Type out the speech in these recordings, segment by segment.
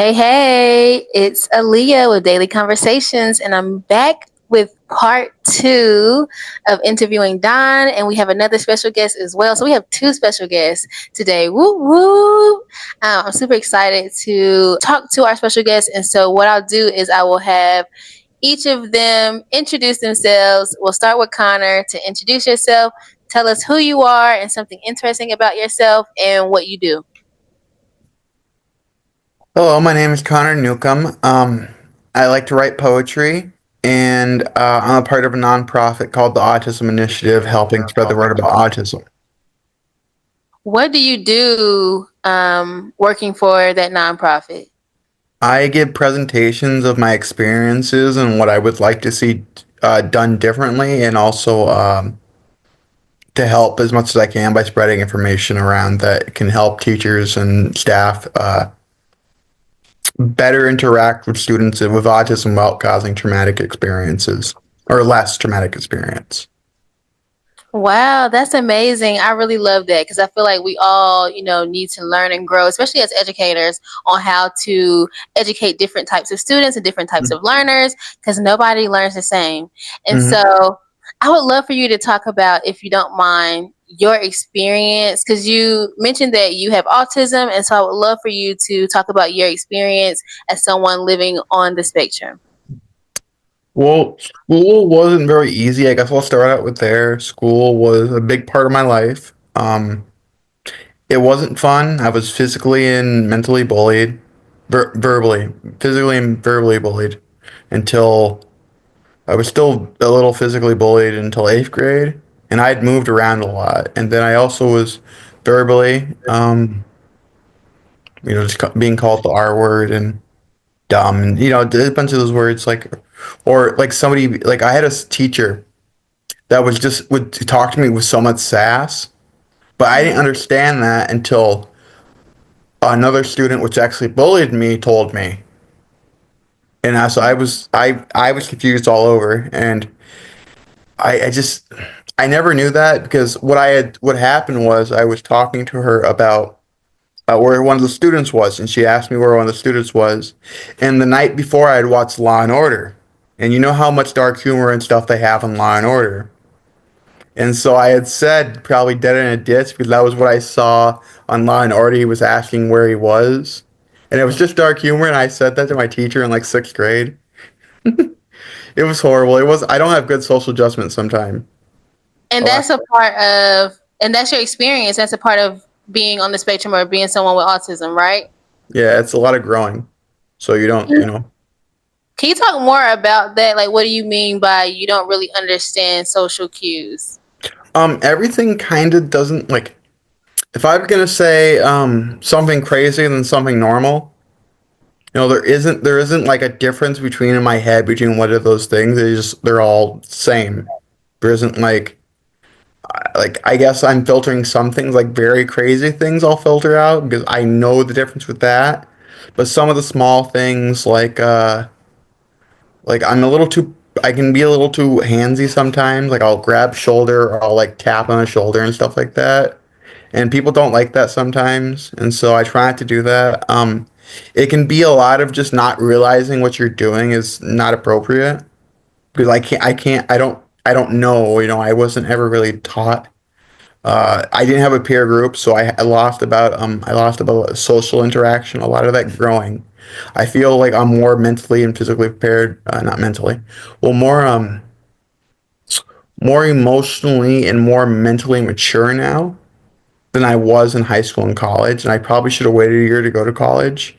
Hey, it's Aaliyah with Daley Conversations, and I'm back with part two of interviewing Don, and we have another special guest as well. So we have two special guests today. Woo woo! I'm super excited to talk to our special guests, and so what I'll do is I will have each of them introduce themselves. We'll start with Connor to introduce yourself, tell us who you are and something interesting about yourself and what you do. Hello, my name is Connor Newcomb. I like to write poetry, and I'm a part of a nonprofit called the Autism Initiative, helping spread the word about autism. What do you do working for that nonprofit? I give presentations of my experiences and what I would like to see done differently, and also to help as much as I can by spreading information around that can help teachers and staff better interact with students with autism without causing traumatic experiences or less traumatic experience. Wow, that's amazing. I really love that because I feel like we all, need to learn and grow, especially as educators, on how to educate different types of students and different types of learners because nobody learns the same. And Mm-hmm. so I would love for you to talk about, if you don't mind, your experience because you mentioned that you have autism. And so I would love for you to talk about your experience as someone living on the spectrum. Well, school wasn't very easy. I guess I'll start out with there. School was a big part of my life. It wasn't fun. I was physically and mentally bullied, verbally, physically and verbally bullied until I was still a little physically bullied until eighth grade, and I'd moved around a lot. And then I also was verbally, just being called the R word and dumb, and a bunch of those words or like somebody like I had a teacher that was just would talk to me with so much sass, but I didn't understand that until another student, which actually bullied me, told me, and I was confused all over, and I just I never knew that because what happened was I was talking to her about where one of the students was, and she asked me where one of the students was, and the night before I had watched Law and Order, and you know how much dark humor and stuff they have in Law and Order. And so I had said probably dead in a ditch because that was what I saw on Law and Order. He was asking where he was. And it was just dark humor, and I said that to my teacher in like sixth grade. It was horrible. I don't have good social judgment sometimes. And that's a part of, and that's your experience. That's a part of being on the spectrum or being someone with autism, right? Yeah, it's a lot of growing. So you don't, Can you talk more about that? Like, what do you mean by you don't really understand social cues? everything kind of doesn't like, if I'm gonna say something crazy than something normal, there isn't like a difference between in my head between what are those things. They're all same. There isn't like I guess I'm filtering some things like very crazy things I'll filter out because I know the difference with that. But some of the small things like I can be a little too handsy sometimes. Like I'll grab shoulder or I'll like tap on a shoulder and stuff like that. And people don't like that sometimes, and so I try not to do that. It can be a lot of just not realizing what you're doing is not appropriate because I don't know. I wasn't ever really taught. I didn't have a peer group, so I lost about social interaction. A lot of that growing. I feel like I'm more mentally and physically prepared. Not mentally, well, more emotionally and more mentally mature now than I was in high school and college. And I probably should have waited a year to go to college,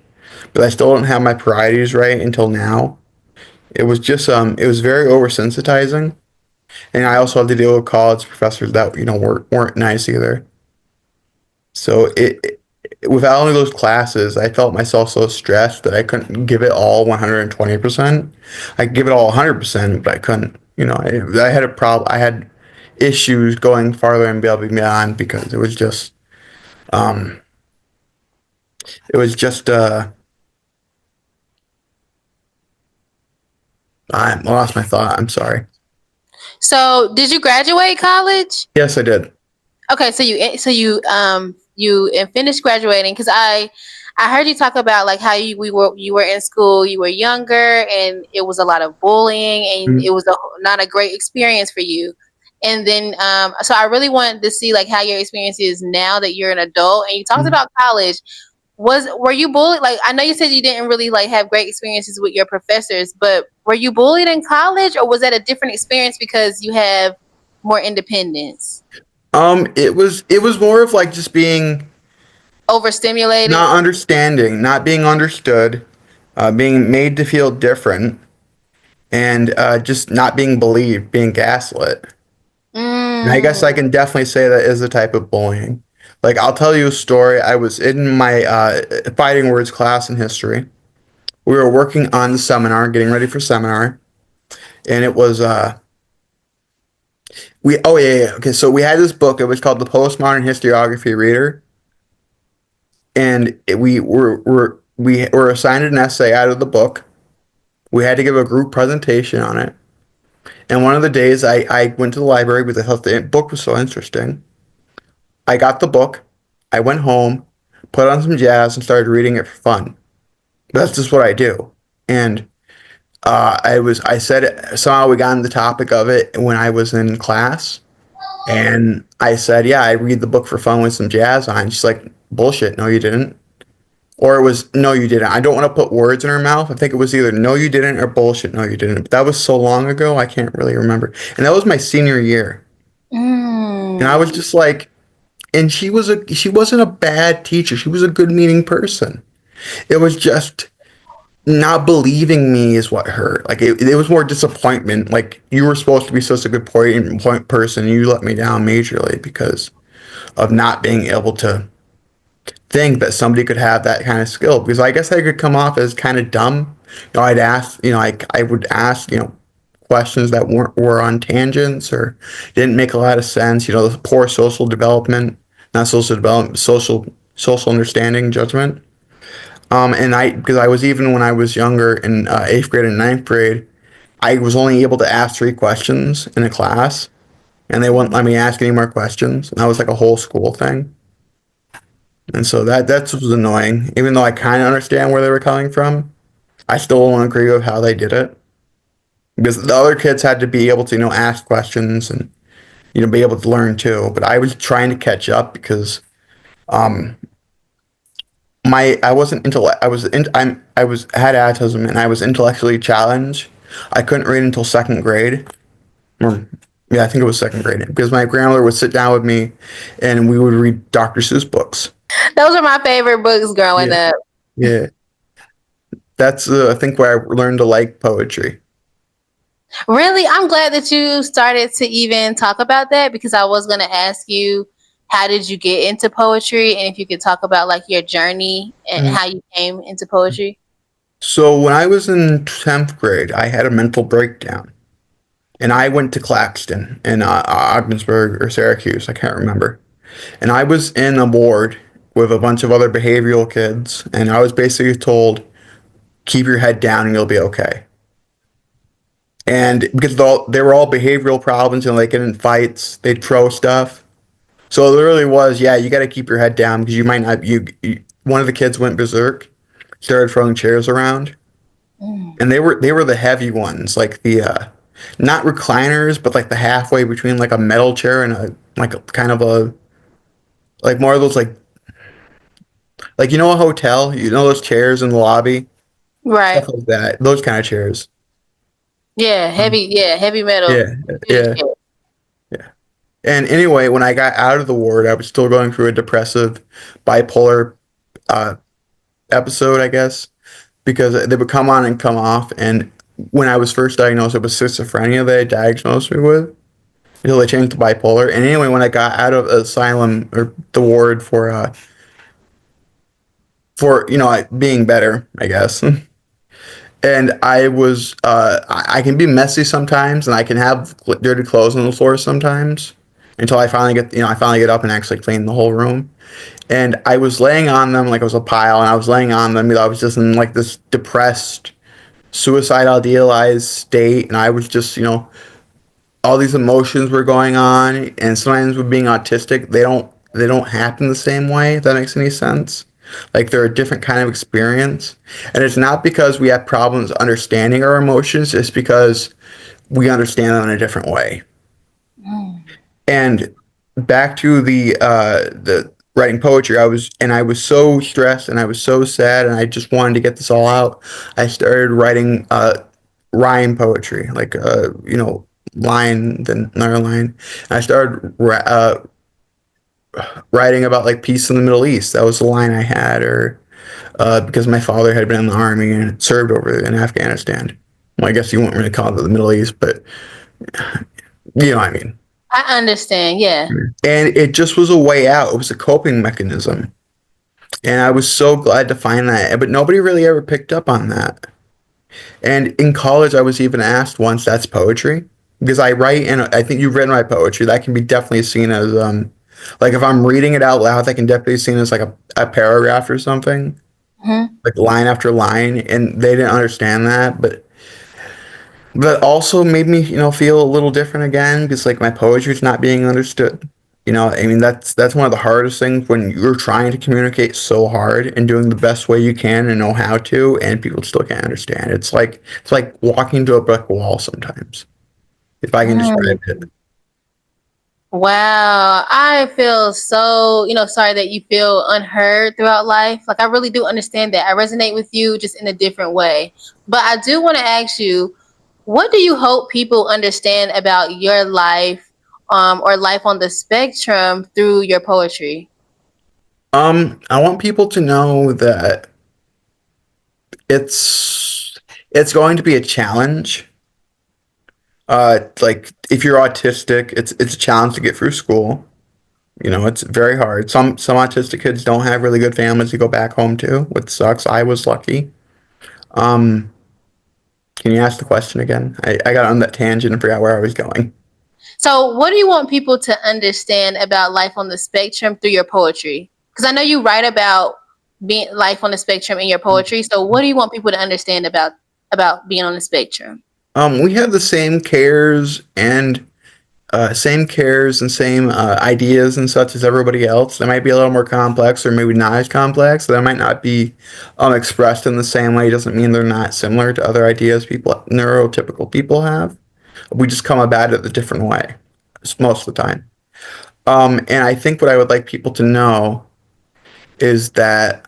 but I still don't have my priorities right until now. It was very oversensitizing, and I also had to deal with college professors that weren't nice either. So without only those classes, I felt myself so stressed that I couldn't give it all 120%. I could give it all 100%, but I couldn't. I had a problem. I had issues going farther and beyond because um, it was just I lost my thought. I'm sorry. So, did you graduate college? Yes, I did. Okay, so you finished graduating because I heard you talk about like how you were in school, you were younger, and it was a lot of bullying, and it Mm, was not a great experience for you. And then, so I really wanted to see like how your experience is now that you're an adult. And you talked mm. about college. Were you bullied? Like I know you said you didn't really like have great experiences with your professors, but were you bullied in college, or was that a different experience because you have more independence? It was more of like just being Overstimulated? not understanding, not being understood, being made to feel different, and just not being believed, being gaslit. And I guess I Mm. can definitely say that is a type of bullying. Like I'll tell you a story. I was in my fighting words class in history. We were working on the seminar, getting ready for seminar, and it was we oh yeah, yeah, okay. So we had this book. It was called the Postmodern Historiography Reader, and we were assigned an essay out of the book. We had to give a group presentation on it. And one of the days I went to the library because I thought the book was so interesting. I got the book, I went home, put on some jazz, and started reading it for fun. That's just what I do. And I said it, somehow we got on the topic of it when I was in class. And I said, yeah, I read the book for fun with some jazz on. She's like, bullshit, no, you didn't. Or it was, no, you didn't. I don't want to put words in her mouth. I think it was either no, you didn't or bullshit, no, you didn't. But that was so long ago, I can't really remember. And that was my senior year. And I was Mm. just like, and she wasn't a bad teacher. She was a good meaning person. It was just not believing me is what hurt. Like it was more disappointment. Like you were supposed to be such a good point person, and you let me down majorly because of not being able to think that somebody could have that kind of skill. Because I guess I could come off as kind of dumb. I'd ask, I would ask, questions that were on tangents or didn't make a lot of sense. The poor social development, not social development, social understanding, judgment. And because I was even when I was younger in eighth grade and ninth grade, I was only able to ask 3 questions in a class, and they wouldn't let me ask any more questions. And that was like a whole school thing. And so that was annoying. Even though I kind of understand where they were coming from, I still don't agree with how they did it because the other kids had to be able to ask questions and be able to learn too. But I was trying to catch up because um my I wasn't intellect I was in I was had autism and I was intellectually challenged. I couldn't read until second grade. Or yeah, I think it was second grade because my grandmother would sit down with me and we would read Dr. Seuss books. Those are my favorite books growing Yeah, up. yeah. That's I think where I learned to like poetry. Really, I'm glad that you started to even talk about that because I was going to ask you how did you get into poetry and if you could talk about like your journey and Mm. how you came into poetry. So when I was in 10th grade, I had a mental breakdown. And I went to Claxton in Ogdensburg or Syracuse, I can't remember. And I was in a ward with a bunch of other behavioral kids, and I was basically told, keep your head down and you'll be okay. And because they were all behavioral problems and they get in fights, they'd throw stuff. So it literally was, yeah, you got to keep your head down because you might not. One of the kids went berserk, started throwing chairs around, Mm. and they were the heavy ones, like the not recliners, but like the halfway between like a metal chair and a like a, kind of a like more of those like a hotel, those chairs in the lobby, Right. stuff like that, those kind of chairs. Yeah, heavy metal. Yeah, Computer yeah, chair. yeah. And anyway, when I got out of the ward, I was still going through a depressive, bipolar uh, episode, I guess, because they would come on and come off. And when I was first diagnosed, it was schizophrenia they diagnosed me with until they changed to bipolar. And anyway, when I got out of asylum or the ward for being better, I guess. And I can be messy sometimes, and I can have dirty clothes on the floor sometimes until I finally get up and actually clean the whole room. And I was laying on them like it was a pile, and I was laying on them. I was just in like this depressed, suicidal, idealized state, and I was just, all these emotions were going on. And sometimes with being autistic, they don't happen the same way. If that makes any sense. Like they're a different kind of experience. And it's not because we have problems understanding our emotions, it's because we understand them in a different way. Mm. And back to the writing poetry, I was so stressed and I was so sad and I just wanted to get this all out. I started writing rhyme poetry, like line then another line. And I started writing about like peace in the Middle East. That was the line I had, or because my father had been in the army and served over in Afghanistan. Well, I guess you wouldn't really call it the Middle East, but you know what I mean. I understand. Yeah. And it just was a way out. It was a coping mechanism. And I was so glad to find that. But nobody really ever picked up on that. And in college, I was even asked once, that's poetry? Because I write, and I think you've read my poetry. That can be definitely seen as, like if I'm reading it out loud, that can definitely be seen as like a paragraph or something, Hmm. like line after line. And they didn't understand that. But also made me, feel a little different again because like my poetry is not being understood. I mean that's one of the hardest things when you're trying to communicate so hard and doing the best way you can and know how to, and people still can't understand. It's like walking to a brick wall sometimes, if I can describe it. Wow, I feel so, sorry that you feel unheard throughout life. Like, I really do understand that. I resonate with you just in a different way. But I do want to ask you, what do you hope people understand about your life, or life on the spectrum through your poetry? I want people to know that it's it's going to be a challenge. Like if you're autistic, it's a challenge to get through school. It's very hard. Some autistic kids don't have really good families to go back home to, which sucks. I was lucky. Um, can you ask the question again? I got on that tangent and forgot where I was going. So, what do you want people to understand about life on the spectrum through your poetry? Because I know you write about being life on the spectrum in your poetry. So, what do you want people to understand about being on the spectrum? We have the same cares and same ideas and such as everybody else. They might be a little more complex or maybe not as complex. They might not be expressed in the same way. Doesn't mean they're not similar to other ideas neurotypical people have. We just come about it a different way, most of the time. And I think what I would like people to know is that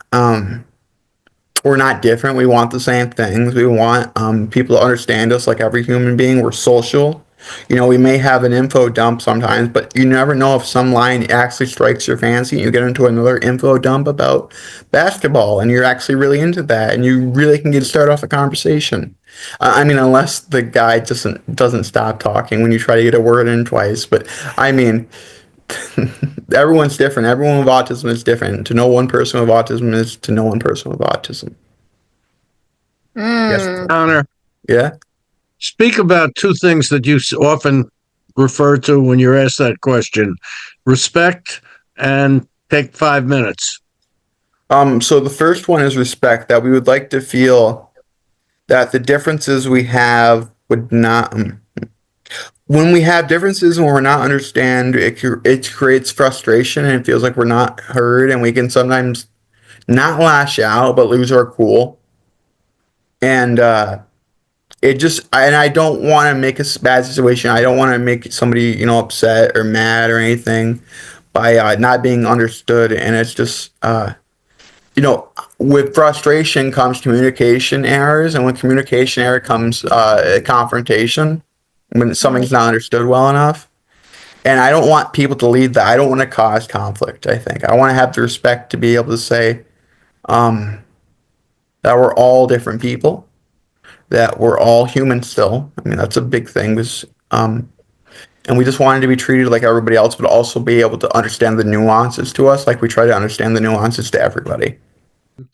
we're not different. We want the same things. We want people to understand us like every human being. We're social. We may have an info dump sometimes, but you never know if some line actually strikes your fancy and you get into another info dump about basketball and you're actually really into that and you really can get start off a conversation. I mean, unless the guy doesn't stop talking when you try to get a word in twice. But I mean, everyone's different. Everyone with autism is different. To know one person with autism is to know one person with autism. Yes. Mm. Connor, Yeah. speak about two things that you often refer to when you're asked that question: respect and take 5 minutes. So the first one is respect, that we would like to feel that the differences we have would not, when we have differences and we're not understand, it creates frustration and it feels like we're not heard and we can sometimes not lash out, but lose our cool. And, I don't want to make a bad situation. I don't want to make somebody, upset or mad or anything by not being understood. And it's just, with frustration comes communication errors, and with communication error comes confrontation when something's not understood well enough. And I don't want people to lead that. I don't want to cause conflict. I think I want to have the respect to be able to say um, that we're all different people, that we're all human still. I mean, that's a big thing. And we just wanted to be treated like everybody else, but also be able to understand the nuances to us, like we try to understand the nuances to everybody.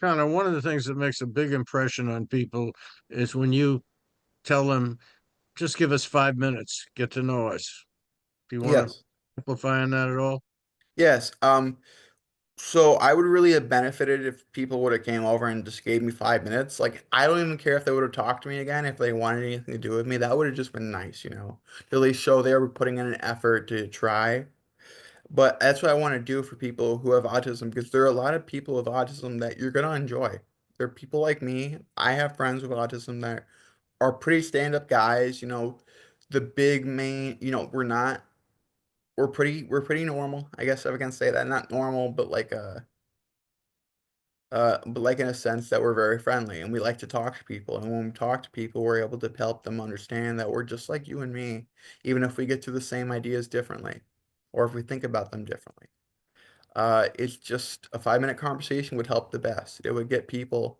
Connor, one of the things that makes a big impression on people is when you tell them, just give us 5 minutes, get to know us. Do you want to Yes. amplify on that at all? Yes. So I would really have benefited if people would have came over and just gave me 5 minutes. Like I don't even care if they would have talked to me again, if they wanted anything to do with me. That would have just been nice, to at least show they were putting in an effort to try. But that's what I want to do for people who have autism because there are a lot of people with autism that you're gonna enjoy. There are people like me. I have friends with autism that are pretty stand-up guys, the big main, we're pretty normal. I guess if I can say that. Not normal, but like in a sense that we're very friendly and we like to talk to people. And when we talk to people, we're able to help them understand that we're just like you and me, even if we get to the same ideas differently, or if we think about them differently. It's just a 5-minute conversation would help the best. It would get people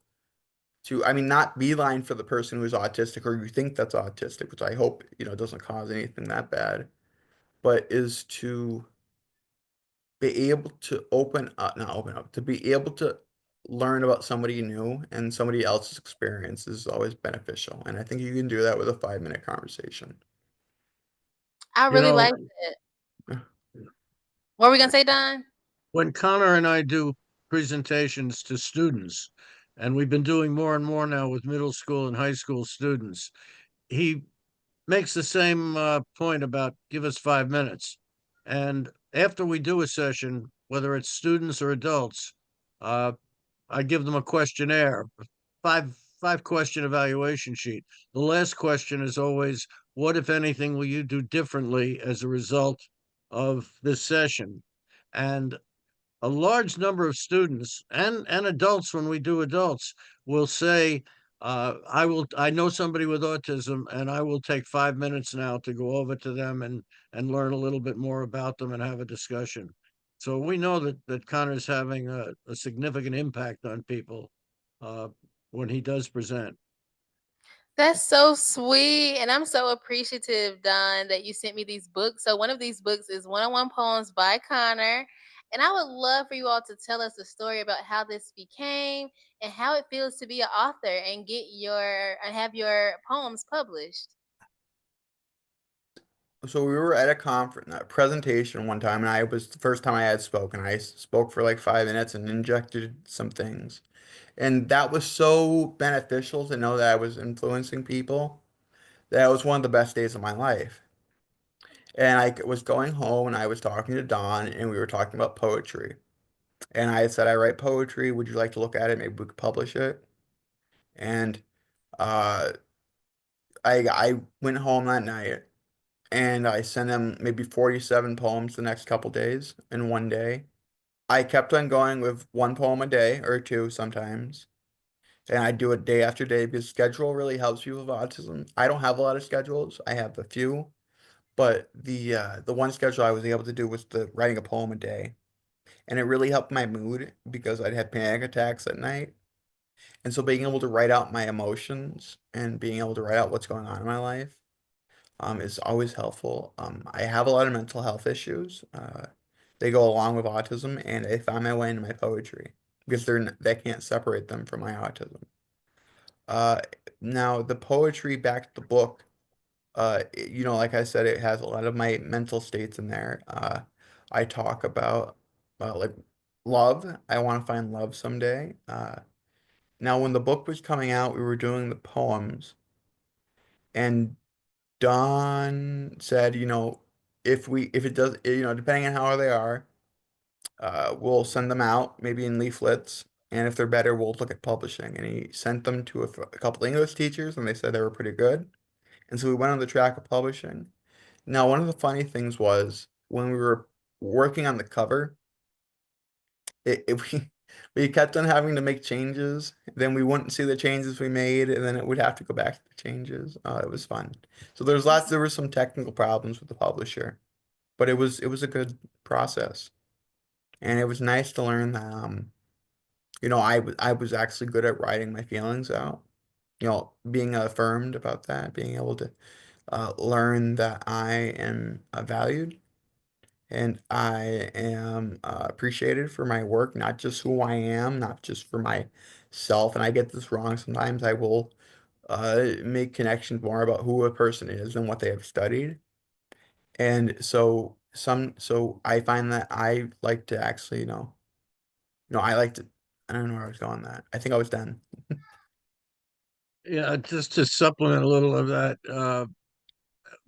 to, I mean, not beeline for the person who's autistic or you think that's autistic, which I hope, doesn't cause anything that bad, but is to be able to not open up, to be able to learn about somebody new and somebody else's experience is always beneficial. And I think you can do that with a 5-minute conversation. I You really know, like that. What were we gonna say, Don? when Connor and I do presentations to students, and we've been doing more and more now with middle school and high school students, he makes the same point about give us 5 minutes. And after we do a session, whether it's students or adults, uh, I give them a questionnaire, five question evaluation sheet. The last question is always, what if anything will you do differently as a result of this session? And a large number of students and adults, when we do adults, will say, I know somebody with autism and I will take 5 minutes now to go over to them and learn a little bit more about them and have a discussion. So we know that Connor's having a significant impact on people uh, when he does present. That's so sweet. And I'm so appreciative, Don, that you sent me these books. So one of these books is 101 Poems by Connor. And I would love for you all to tell us a story about how this became and how it feels to be an author and have your poems published. So we were at a conference, a presentation one time, and I was the first time I had spoken. I spoke for like 5 minutes and injected some things. And that was so beneficial to know that I was influencing people. That was one of the best days of my life. And I was going home and I was talking to Don and we were talking about poetry. And I said, I write poetry. Would you like to look at it? Maybe we could publish it. And uh, I went home that night and I sent him maybe 47 poems the next couple days in one day. I kept on going with one poem a day or two sometimes. And I do it day after day because schedule really helps people with autism. I don't have a lot of schedules. I have a few, but the one schedule I was able to do was the writing a poem a day. And it really helped my mood because I'd have panic attacks at night. And so being able to write out my emotions and being able to write out what's going on in my life is always helpful. I have a lot of mental health issues. They go along with autism, and I found my way into my poetry because they can't separate them from my autism. Uh, Now the poetry back to the book, like I said, it has a lot of my mental states in there. I talk about like love. I want to find love someday. Now, when the book was coming out, we were doing the poems, and Don said, if it does, depending on how they are, we'll send them out maybe in leaflets, and if they're better, we'll look at publishing. And he sent them to a couple English teachers, and they said they were pretty good. And so we went on the track of publishing. Now, one of the funny things was when we were working on the cover, we kept on having to make changes. Then we wouldn't see the changes we made, and then it would have to go back to the changes. It was fun. So there were some technical problems with the publisher, but it was a good process, and it was nice to learn that I was actually good at writing my feelings out. Being affirmed about that, being able to learn that I am valued and I am appreciated for my work, not just who I am, not just for myself. And I get this wrong sometimes. I will make connections more about who a person is and what they have studied. And so I find that I like to actually, I like to, I don't know where I was going with that. I think I was done. Yeah, just to supplement a little of that,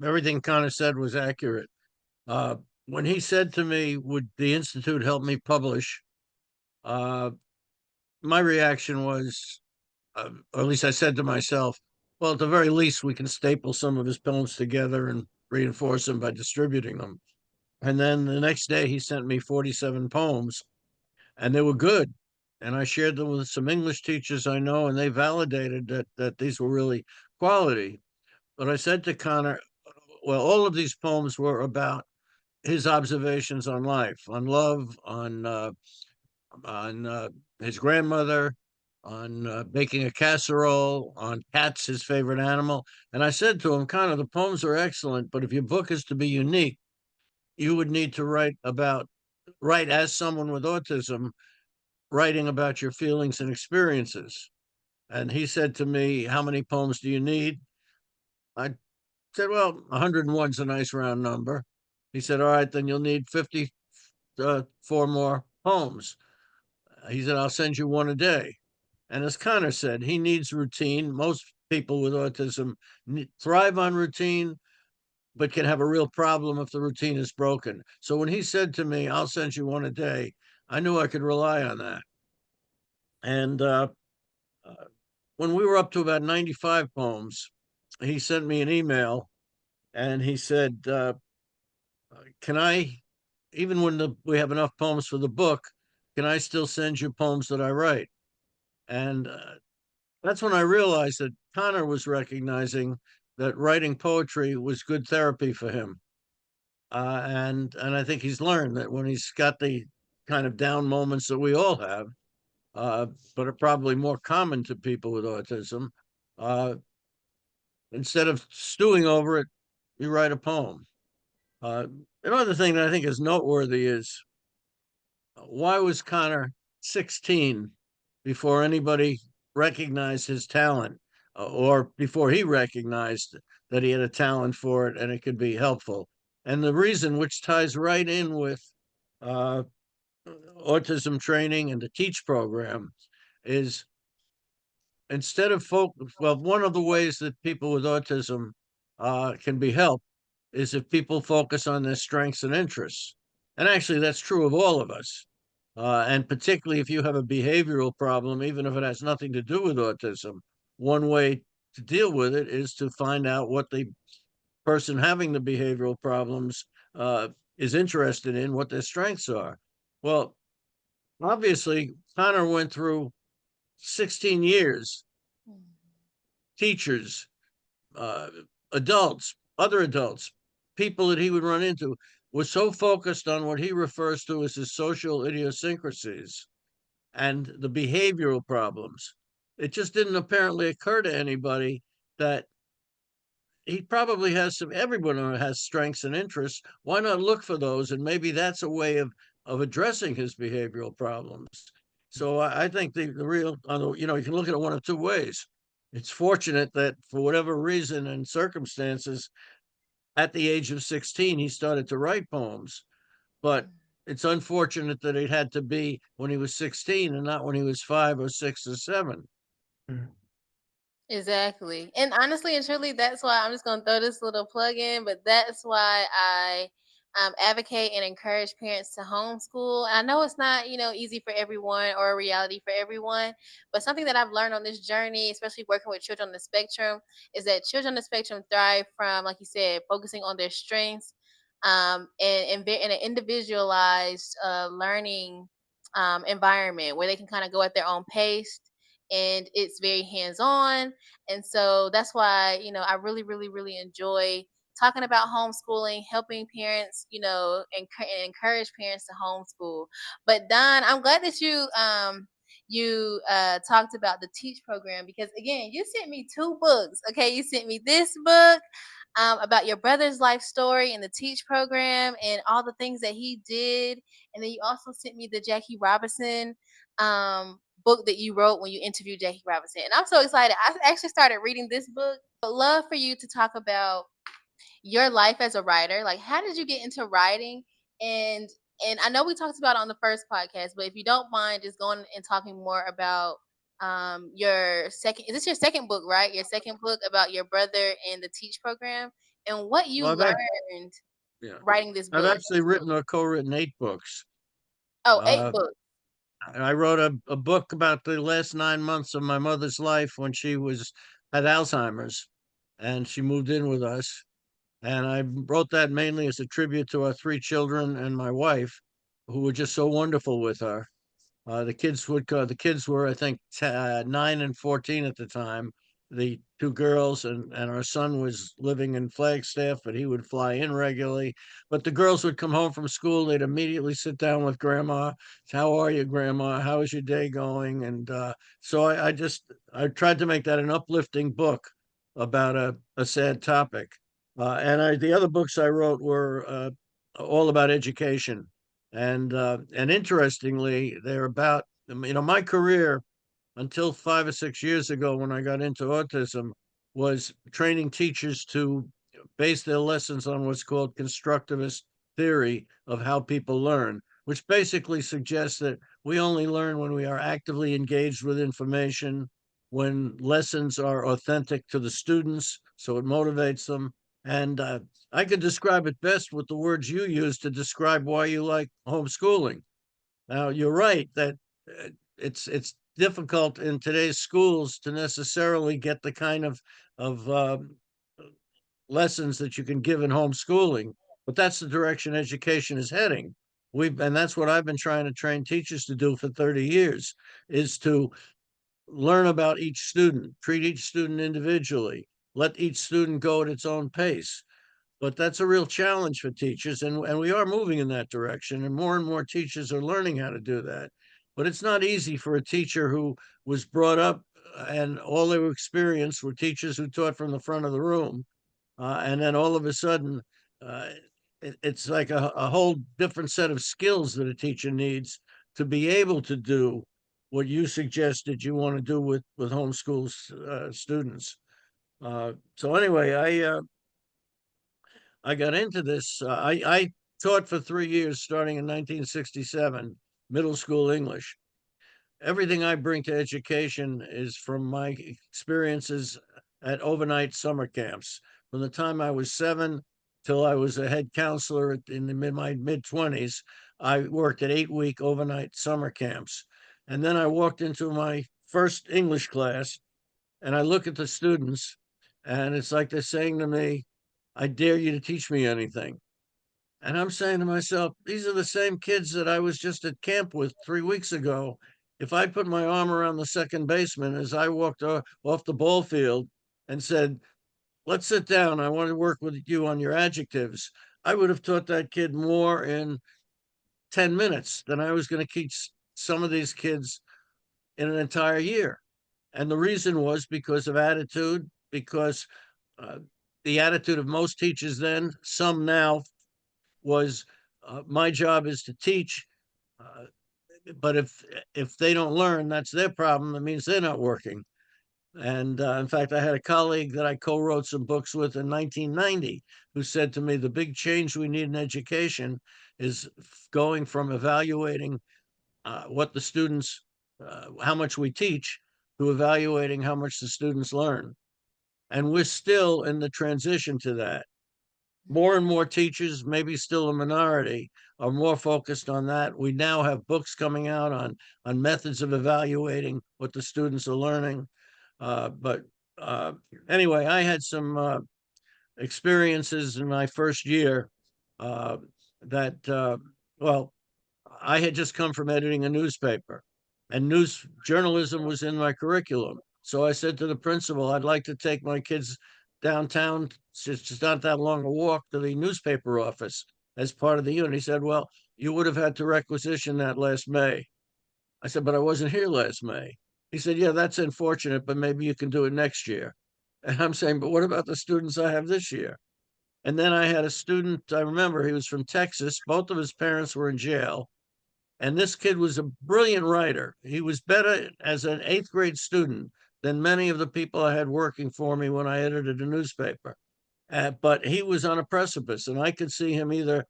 everything Connor said was accurate. Uh, when he said to me, "Would the institute help me publish?" Uh, my reaction was, or at least I said to myself, "Well, at the very least, we can staple some of his poems together and reinforce them by distributing them." And then the next day, he sent me 47 poems, and they were good. And I shared them with some English teachers I know, and they validated that these were really quality. But I said to Connor, well, all of these poems were about his observations on life, on love, on his grandmother, on making a casserole, on cats, his favorite animal. And I said to him, Connor, the poems are excellent, but if your book is to be unique, you would need to write as someone with autism, writing about your feelings and experiences. And he said to me, how many poems do you need? I said, well, 101 is a nice round number. He said, all right, then you'll need 54 more poems. He said, I'll send you one a day. And as Connor said, he needs routine. Most people with autism thrive on routine, but can have a real problem if the routine is broken. So when he said to me, I'll send you one a day, I knew I could rely on that. And uh, when we were up to about 95 poems, he sent me an email and he said, can I, even when we have enough poems for the book, can I still send you poems that I write? And that's when I realized that Connor was recognizing that writing poetry was good therapy for him. And I think he's learned that when he's got the kind of down moments that we all have, uh, but are probably more common to people with autism, uh, instead of stewing over it, you write a poem. Uh, Another thing that I think is noteworthy is, why was Connor 16 before anybody recognized his talent, or before he recognized that he had a talent for it and it could be helpful? And the reason, which ties right in with uh, autism training and the teach program, is instead of well, one of the ways that people with autism can be helped is if people focus on their strengths and interests. And actually, that's true of all of us. And particularly if you have a behavioral problem, even if it has nothing to do with autism, one way to deal with it is to find out what the person having the behavioral problems uh, is interested in, what their strengths are. Well, obviously, Connor went through 16 years, teachers, uh, adults, other adults, people that he would run into, was so focused on what he refers to as his social idiosyncrasies and the behavioral problems. It just didn't apparently occur to anybody that he probably has everyone has strengths and interests. Why not look for those? And maybe that's a way of addressing his behavioral problems. So I think the real, you can look at it one of two ways. It's fortunate that for whatever reason and circumstances, at the age of 16, he started to write poems. But it's unfortunate that it had to be when he was 16 and not when he was 5 or 6 or 7. Mm. Exactly. And honestly and truly, that's why I'm just going to throw this little plug in, but that's why I advocate and encourage parents to homeschool. I know it's not, easy for everyone or a reality for everyone, but something that I've learned on this journey, especially working with children on the spectrum, is that children on the spectrum thrive from, like you said, focusing on their strengths, and in an individualized learning environment where they can kind of go at their own pace, and it's very hands on. And so that's why, I really, really, really enjoy talking about homeschooling, helping parents, and encourage parents to homeschool. But Don, I'm glad that you talked about the teach program, because again, you sent me two books. Okay, you sent me this book about your brother's life story and the teach program and all the things that he did, and then you also sent me the Jackie Robinson book that you wrote when you interviewed Jackie Robinson. And I'm so excited. I actually started reading this book. But love for you to talk about your life as a writer. Like, how did you get into writing? And and I know we talked about it on the first podcast, but if you don't mind just going and talking more about your second, is this your second book, right? Your second book about your brother and the teach program and what you Well, I've learned. Yeah. writing this I've book? actually written or co-written 8 books. Oh, eight Uh, books. I wrote a book about the last 9 months of my mother's life when she had Alzheimer's, and she moved in with us. And I wrote that mainly as a tribute to our 3 children and my wife, who were just so wonderful with her. The kids were, I think, 9 and 14 at the time. The 2 girls and our son was living in Flagstaff, but he would fly in regularly. But the girls would come home from school. They'd immediately sit down with Grandma. How are you, Grandma? How is your day going? And so I tried to make that an uplifting book about a sad topic. The other books I wrote were all about education, and interestingly, they're about my career until 5 or 6 years ago when I got into autism was training teachers to base their lessons on what's called constructivist theory of how people learn, which basically suggests that we only learn when we are actively engaged with information, when lessons are authentic to the students, so it motivates them. And I could describe it best with the words you use to describe why you like homeschooling. Now, you're right that it's difficult in today's schools to necessarily get the kind of lessons that you can give in homeschooling, but that's the direction education is heading. And that's what I've been trying to train teachers to do for 30 years, is to learn about each student, treat each student individually, let each student go at its own pace. But that's a real challenge for teachers, and we are moving in that direction, and more teachers are learning how to do that. But it's not easy for a teacher who was brought up and all they experienced were teachers who taught from the front of the room. And then all of a sudden, uh, it's like a whole different set of skills that a teacher needs to be able to do what you suggested you want to do with homeschool students. So anyway, I got into this. I taught for 3 years, starting in 1967, middle school English. Everything I bring to education is from my experiences at overnight summer camps. From the time I was 7 till I was a head counselor my mid 20s, I worked at 8-week overnight summer camps. And then I walked into my first English class and I look at the students, and it's like they're saying to me, I dare you to teach me anything. And I'm saying to myself, these are the same kids that I was just at camp with 3 weeks ago. If I put my arm around the second baseman as I walked off the ball field and said, let's sit down, I want to work with you on your adjectives, I would have taught that kid more in 10 minutes than I was going to teach some of these kids in an entire year. And the reason was because of attitude, because uh, the attitude of most teachers then, some now, was my job is to teach. Uh, but if they don't learn, that's their problem. That means they're not working. And in fact, I had a colleague that I co-wrote some books with in 1990 who said to me, the big change we need in education is going from evaluating what the students, how much we teach, to evaluating how much the students learn. And we're still in the transition to that. More and more teachers, maybe still a minority, are more focused on that. We now have books coming out on methods of evaluating what the students are learning. But anyway, I had some experiences in my first year uh, that, well, I had just come from editing a newspaper, and news journalism was in my curriculum. So I said to the principal, I'd like to take my kids downtown. It's just not that long a walk to the newspaper office as part of the unit. He said, well, you would have had to requisition that last May. I said, but I wasn't here last May. He said, yeah, that's unfortunate, but maybe you can do it next year. And I'm saying, but what about the students I have this year? And then I had a student, I remember he was from Texas. Both of his parents were in jail. And this kid was a brilliant writer. He was better as an eighth grade student than many of the people I had working for me when I edited a newspaper. But he was on a precipice, and I could see him either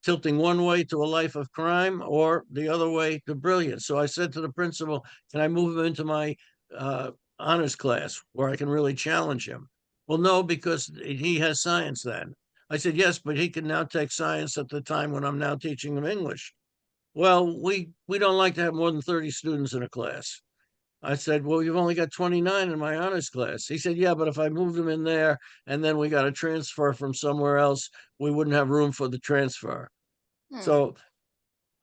tilting one way to a life of crime or the other way to brilliance. So I said to the principal, can I move him into my uh, honors class where I can really challenge him? Well, no, because he has science then. I said, yes, but he can now take science at the time when I'm now teaching him English. Well, we don't like to have more than 30 students in a class. I said, well, you've only got 29 in my honors class. He said, yeah, but if I moved them in there and then we got a transfer from somewhere else, we wouldn't have room for the transfer. Hmm. So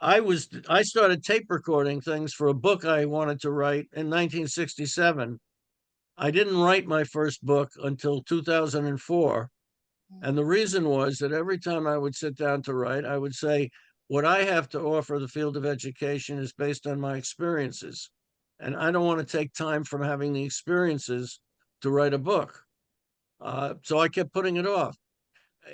I started tape recording things for a book I wanted to write in 1967. I didn't write my first book until 2004. And the reason was that every time I would sit down to write, I would say, what I have to offer the field of education is based on my experiences. And I don't want to take time from having the experiences to write a book. So I kept putting it off.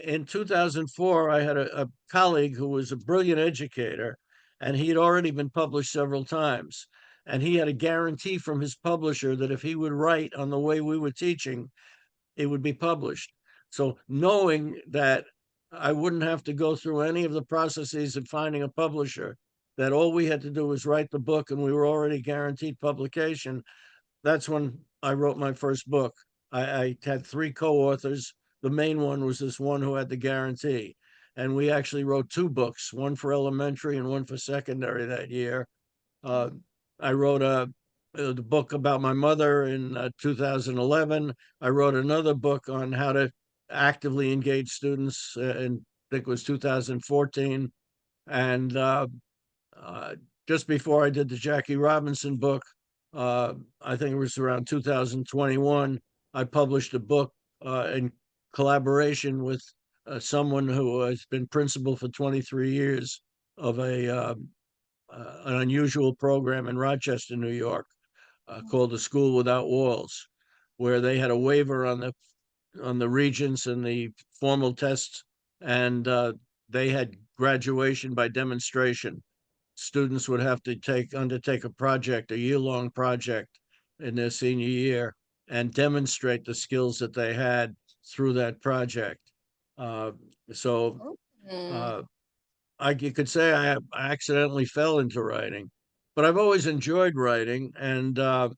In 2004, I had a colleague who was a brilliant educator, and he had already been published several times. And he had a guarantee from his publisher that if he would write on the way we were teaching, it would be published. So knowing that I wouldn't have to go through any of the processes of finding a publisher, that all we had to do was write the book and we were already guaranteed publication, that's when I wrote my first book. I had three co-authors. The main one was this one who had the guarantee. And we actually wrote two books, one for elementary and one for secondary that year. Uh, I wrote the book about my mother in 2011. I wrote another book on how to actively engage students in, I think it was 2014. And uh, just before I did the Jackie Robinson book, I think it was around 2021, I published a book in collaboration with someone who has been principal for 23 years of an unusual program in Rochester, New York, called the School Without Walls, where they had a waiver on the regents and the formal tests, and they had graduation by demonstration. Students would have to undertake a project, a year-long project in their senior year, and demonstrate the skills that they had through that project. Uh, so Mm. uh, you could say I accidentally fell into writing, but I've always enjoyed writing. And I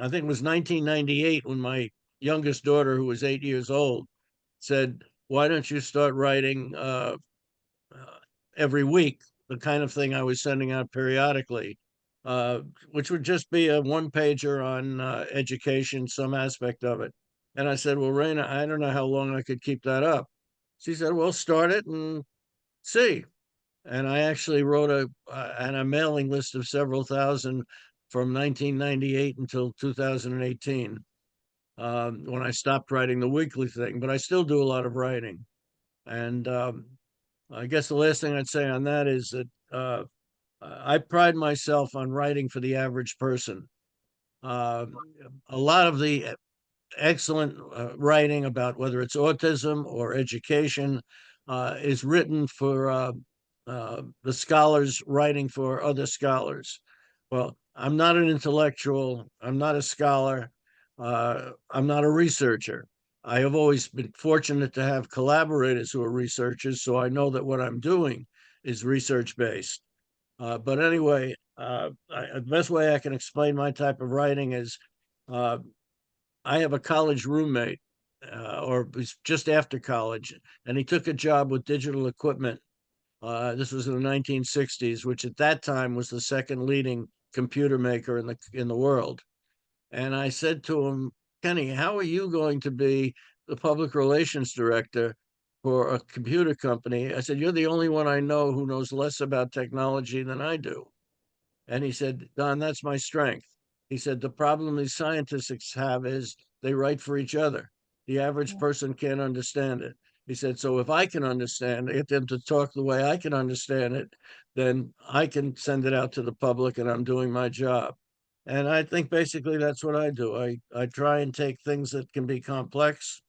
think it was 1998 when my youngest daughter, who was 8 years old, said, "Why don't you start writing every week?" The kind of thing I was sending out periodically, uh, which would just be a one pager on education, some aspect of it. And I said, "Well, Raina, I don't know how long I could keep that up." She said, "Well, start it and see." And I actually wrote and a mailing list of several thousand from 1998 until 2018, when I stopped writing the weekly thing. But I still do a lot of writing, and I guess the last thing I'd say on that is that I pride myself on writing for the average person. Uh, a lot of the excellent writing about whether it's autism or education is written for the scholars writing for other scholars. Well, I'm not an intellectual. I'm not a scholar. I'm not a researcher. I have always been fortunate to have collaborators who are researchers, so I know that what I'm doing is research based. But anyway, the best way I can explain my type of writing is uh, I have a college roommate, or was just after college, and he took a job with digital equipment. This was in the 1960s, which at that time was the second leading computer maker in the world. And I said to him, "Kenny, how are you going to be the public relations director for a computer company?" I said, "You're the only one I know who knows less about technology than I do." And he said, "Don, that's my strength." He said, "The problem these scientists have is they write for each other. The average person can't understand it." He said, "So if I can understand it, get them to talk the way I can understand it, then I can send it out to the public and I'm doing my job." And I think basically that's what I do. I try and take things that can be complex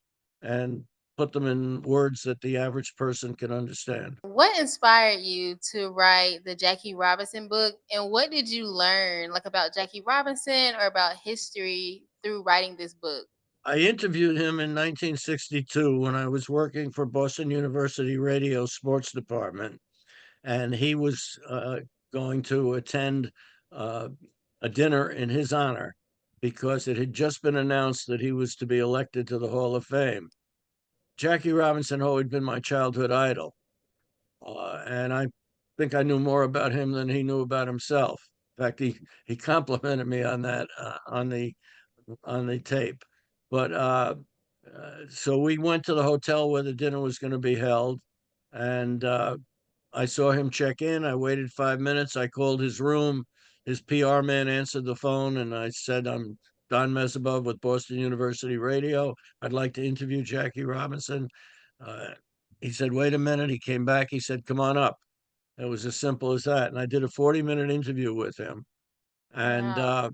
and put them in words that the average person can understand. What inspired you to write the Jackie Robinson book, and what did you learn, like about Jackie Robinson or about history through writing this book? I interviewed him in 1962 when I was working for Boston University Radio Sports Department, and he was going to attend uh, a dinner in his honor because it had just been announced that he was to be elected to the Hall of Fame. Jackie Robinson always been my childhood idol, and I think I knew more about him than he knew about himself. In fact, he complimented me on that on the tape. But so we went to the hotel where the dinner was going to be held, and I saw him check in. I waited 5 minutes. I called his room. His PR man answered the phone, and I said, "I'm Don Mesabov with Boston University Radio. I'd like to interview Jackie Robinson." Uh, he said, "Wait a minute." He came back. He said, "Come on up." It was as simple as that. And I did a 40-minute interview with him. And Wow.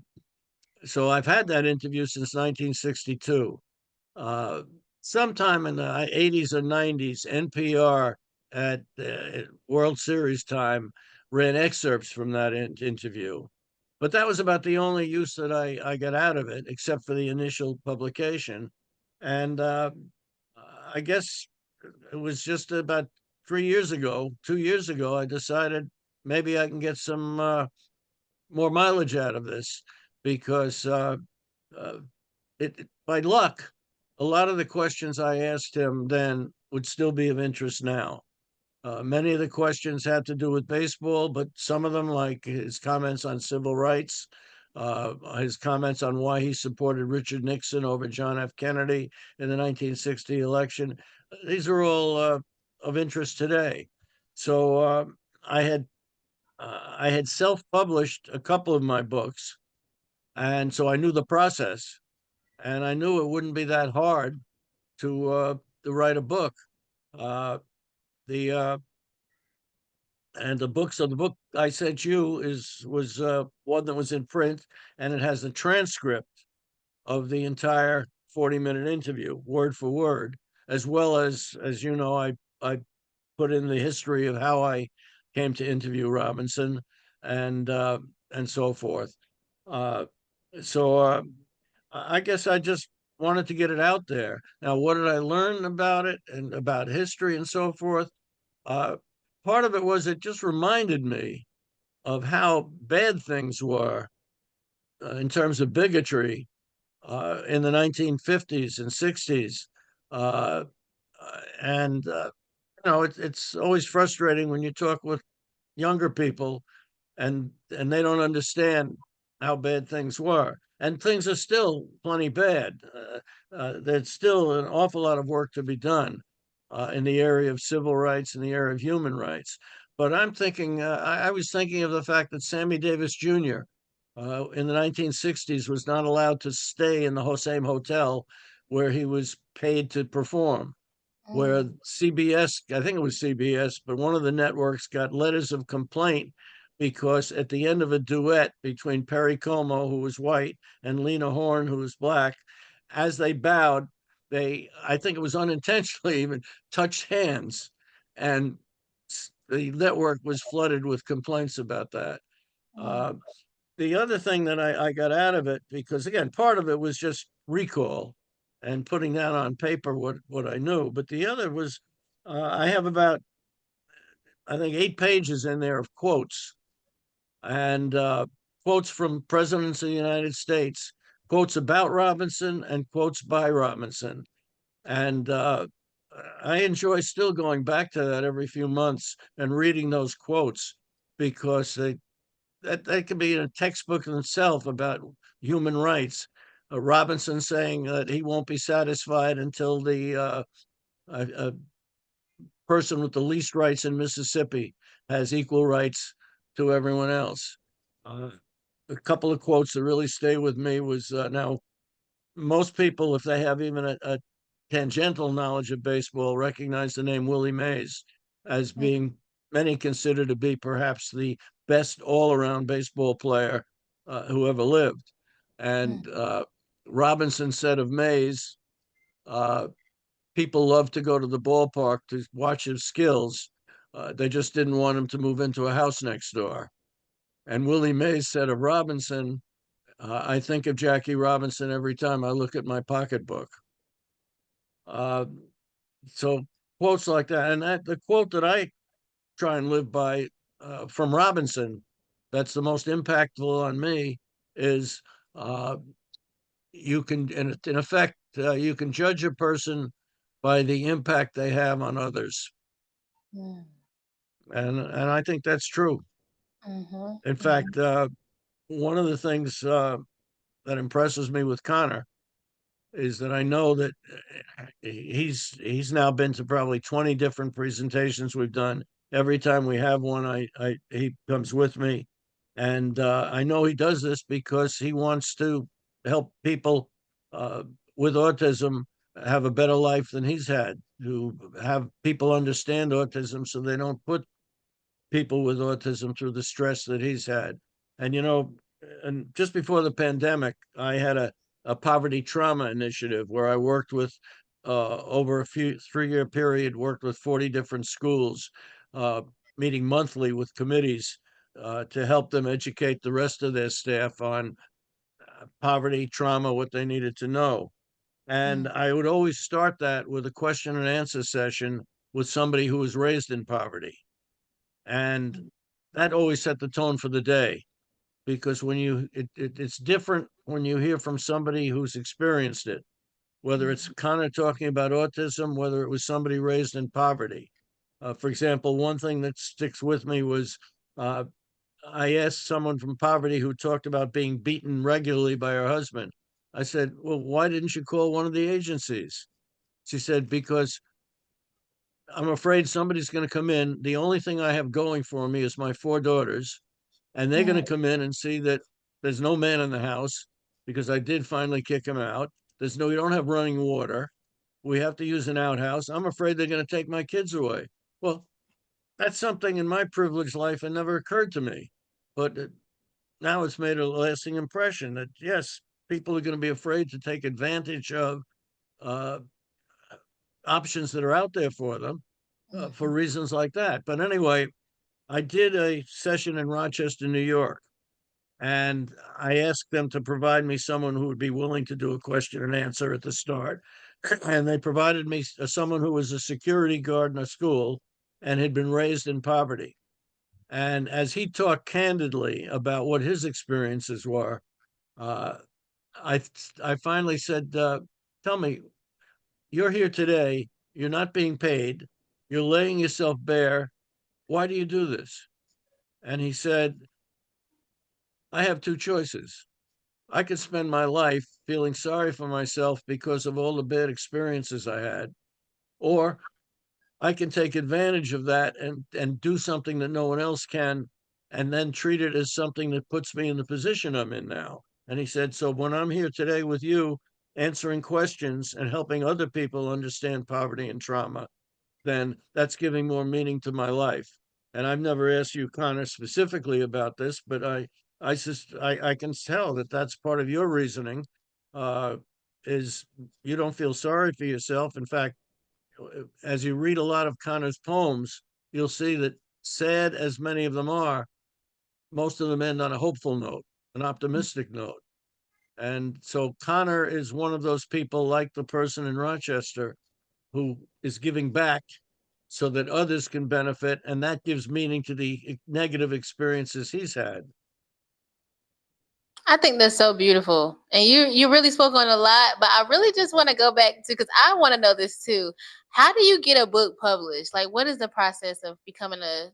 so I've had that interview since 1962. Uh, Sometime in the 80s or 90s, NPR at World Series time ran excerpts from that interview. But that was about the only use that I got out of it, except for the initial publication. And I guess it was just about 3 years ago, 2 years ago, I decided maybe I can get some more mileage out of this because uh, by luck, a lot of the questions I asked him then would still be of interest now. Many of the questions had to do with baseball, but some of them, like his comments on civil rights, his comments on why he supported Richard Nixon over John F. Kennedy in the 1960 election, these are all of interest today. So I had I had self-published a couple of my books, and so I knew the process, and I knew it wouldn't be that hard to write a book. Uh, the and the books of the book I sent you is was one that was in print, and it has the transcript of the entire 40-minute interview, word for word, as well as you know, I put in the history of how I came to interview Robinson and uh, and so forth. Uh, so I guess I just wanted to get it out there. Now, what did I learn about it and about history and so forth? Uh, Part of it was it just reminded me of how bad things were in terms of bigotry in the 1950s and 60s. Uh, and it's always frustrating when you talk with younger people and they don't understand how bad things were. And things are still plenty bad. There's still an awful lot of work to be done in the area of civil rights and the area of human rights. But I'm thinking, I was thinking of the fact that Sammy Davis Jr. In the 1960s was not allowed to stay in the same hotel where he was paid to perform, where Mm. CBS, I think it was CBS, but one of the networks got letters of complaint because at the end of a duet between Perry Como, who was white, and Lena Horne, who was black, as they bowed, I think it was unintentionally even, touched hands. And the network was flooded with complaints about that. Mm. Uh, the other thing that I got out of it, because again, part of it was just recall and putting down on paper what I knew, but the other was I have about, I think, 8 pages in there of quotes and quotes from presidents of the United States, quotes about Robinson and quotes by Robinson. And I enjoy still going back to that every few months and reading those quotes because that could be in a textbook in itself about human rights. Robinson saying that he won't be satisfied until the person with the least rights in Mississippi has equal rights to everyone else. Uh, a couple of quotes that really stay with me was now most people, if they have even a tangential knowledge of baseball, recognize the name Willie Mays as Mm. being many consider to be perhaps the best all-around baseball player who ever lived. Mm. And Robinson said of Mays, uh, people love to go to the ballpark to watch his skills. They just didn't want him to move into a house next door. And Willie Mays said of Robinson, I think of Jackie Robinson every time I look at my pocketbook. Uh, so quotes like that, and the quote that I try and live by from Robinson, that's the most impactful on me, is you can, in effect, you can judge a person by the impact they have on others. Mm. And I think that's true. Mhm. In Mhm. fact, one of the things that impresses me with Connor is that I know that he's now been to probably 20 different presentations we've done. Every time we have one, I he comes with me, and I know he does this because he wants to help people uh, with autism have a better life than he's had. To have people understand autism so they don't put people with autism through the stress that he's had. And and just before the pandemic, I had a poverty trauma initiative where I worked with over a few 3-year period, worked with 40 different schools, uh, meeting monthly with committees to help them educate the rest of their staff on poverty, trauma, what they needed to know. And Mm. I would always start that with a question and answer session with somebody who was raised in poverty. And that always set the tone for the day, because it's different when you hear from somebody who's experienced it, whether it's Mhm. kind of talking about autism, whether it was somebody raised in poverty. For example, one thing that sticks with me was uh, I asked someone from poverty who talked about being beaten regularly by her husband. I said, well, why didn't you call one of the agencies? She said, because I'm afraid somebody's going to come in. The only thing I have going for me is my 4 daughters, and they're going to Mhm. come in and see that there's no man in the house because I did finally kick him out. We don't have running water. We have to use an outhouse. I'm afraid they're going to take my kids away. Well, that's something in my privileged life that never occurred to me. But now it's made a lasting impression that, yes, people are going to be afraid to take advantage of uh, options that are out there for them for Mhm. reasons like that. But anyway, I did a session in Rochester, New York, and I asked them to provide me someone who would be willing to do a question and answer at the start. And they provided me someone who was a security guard in a school and had been raised in poverty. And as he talked candidly about what his experiences were, uh, I I finally said, "Tell me, you're here today. You're not being paid. You're laying yourself bare. Why do you do this?" And he said, "I have two choices. I could spend my life feeling sorry for myself because of all the bad experiences I had, or I can take advantage of that and do something that no one else can, and then treat it as something that puts me in the position I'm in now." And he said, so when I'm here today with you, answering questions and helping other people understand poverty and trauma, then that's giving more meaning to my life. And I've never asked you, Connor, specifically about this, but I can tell that that's part of your reasoning. Uh, is you don't feel sorry for yourself. In fact, as you read a lot of Connor's poems, you'll see that, sad as many of them are, most of them end on a hopeful note, an optimistic note. And so Connor is one of those people, like the person in Rochester, who is giving back so that others can benefit, and that gives meaning to the negative experiences he's had. I think that's so beautiful, and you really spoke on a lot. But I really just want to go back to, because I want to know this too. How do you get a book published? Like, what is the process of becoming a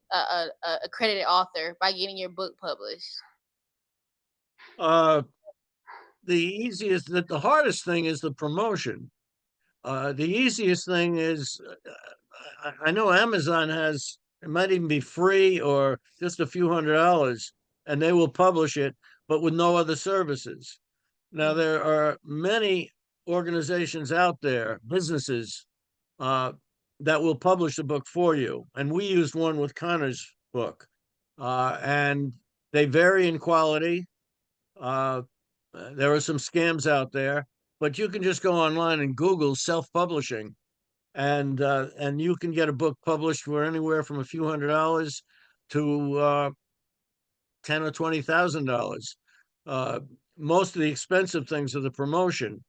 accredited author by getting your book published? Uh, the hardest thing is the promotion. The easiest thing is, I know Amazon has, it might even be free or just a few $100s, and they will publish it, but with no other services. Now, Mm. there are many organizations out there, businesses, uh, that will publish a book for you. And we used one with Connor's book. And they vary in quality. Uh, there are some scams out there, but you can just go online and Google self-publishing, and you can get a book published for anywhere from a few $100s to 10 or $20,000. Uh, Most of the expensive things are the promotion,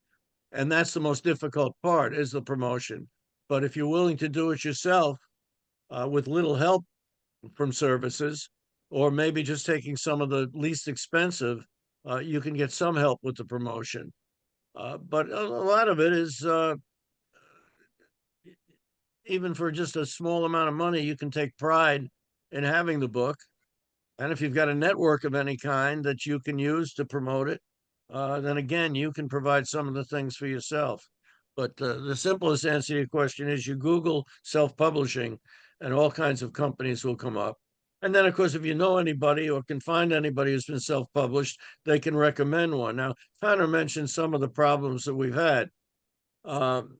and that's the most difficult part, is the promotion. But if you're willing to do it yourself with little help from services, or maybe just taking some of the least expensive, you can get some help with the promotion. But a lot of it is even for just a small amount of money, you can take pride in having the book. And if you've got a network of any kind that you can use to promote it, then again, you can provide some of the things for yourself. But the simplest answer to your question is you Google self publishing, and all kinds of companies will come up. And then, of course, if you know anybody or can find anybody who's been self published, they can recommend one. Now, Connor mentioned some of the problems that we've had. Um,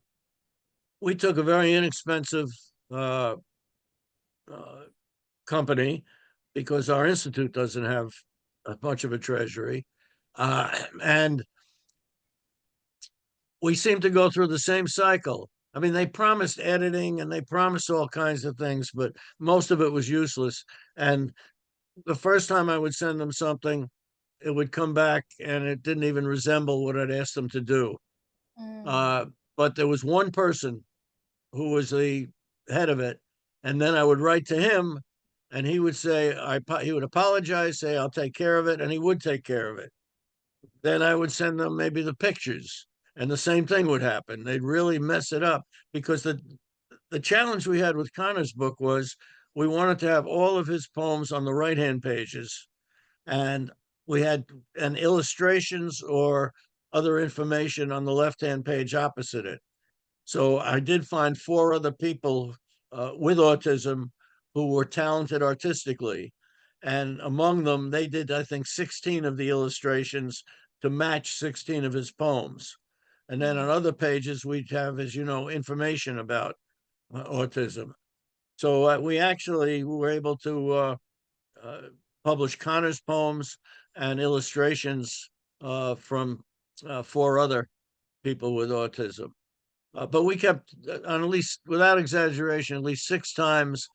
we took a very inexpensive uh, uh, company because our institute doesn't have much of a treasury. And we seem to go through the same cycle. I mean, they promised editing and they promised all kinds of things, but most of it was useless. And the first time I would send them something, it would come back and it didn't even resemble what I'd asked them to do. Mm. Uh, but there was one person who was the head of it. And then I would write to him and he would say, he would apologize, say, I'll take care of it. And he would take care of it. Then I would send them maybe the pictures and the same thing would happen. They'd really mess it up because the challenge we had with Connor's book was we wanted to have all of his poems on the right hand pages and we had an illustrations or other information on the left hand page opposite it. So I did find four other people with autism who were talented artistically. And among them, they did, I think, 16 of the illustrations to match 16 of his poems. And then on Mm. other pages, we'd have, as you know, information about autism. So we actually were able to uh, publish Connor's poems and illustrations from four other people with autism. But we kept, on at least, without exaggeration, at least six times,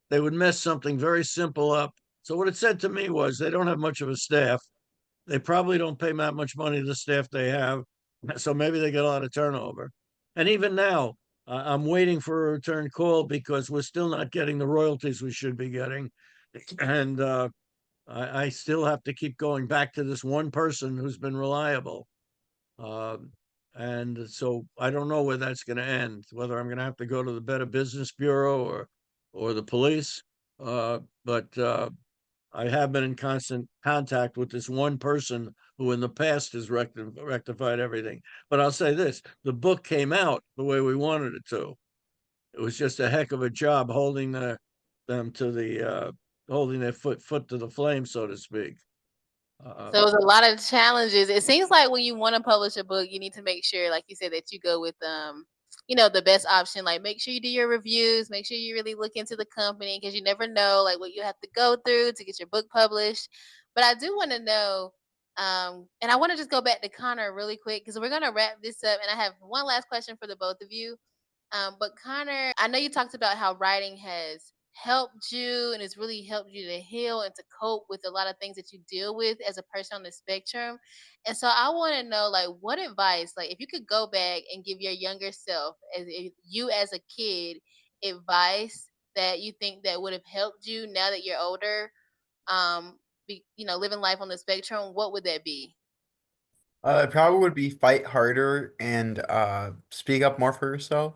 they would mess something very simple up. So what it said to me was they don't have much of a staff. They probably don't pay that much money to the staff they have. So maybe they get a lot of turnover. And even now, I'm waiting for a return call because we're still not getting the royalties we should be getting. And I still have to keep going back to this one person who's been reliable. Um, and so I don't know where that's going to end, whether I'm going to have to go to the Better Business Bureau or the police. But I have been in constant contact with this one person who in the past has rectified everything. But I'll say this, the book came out the way we wanted it to. It was just a heck of a job holding them to holding their foot to the flame, so to speak. So Um, it was a lot of challenges. It seems like when you want to publish a book, you need to make sure, like you said, that you go with the best option. Like make sure you do your reviews, make sure you really look into the company because you never know like what you have to go through to get your book published. But I do want to know, and I want to just go back to Connor really quick because we're gonna wrap this up, and I have one last question for the both of you. But Connor, I know you talked about how writing has helped you and it's really helped you to heal and to cope with a lot of things that you deal with as a person on the spectrum. And so I want to know, like, what advice, like, if you could go back and give your younger self, as if you as a kid, advice that you think that would have helped you now that you're older, living life on the spectrum, what would that be? It probably would be fight harder and speak up more for yourself.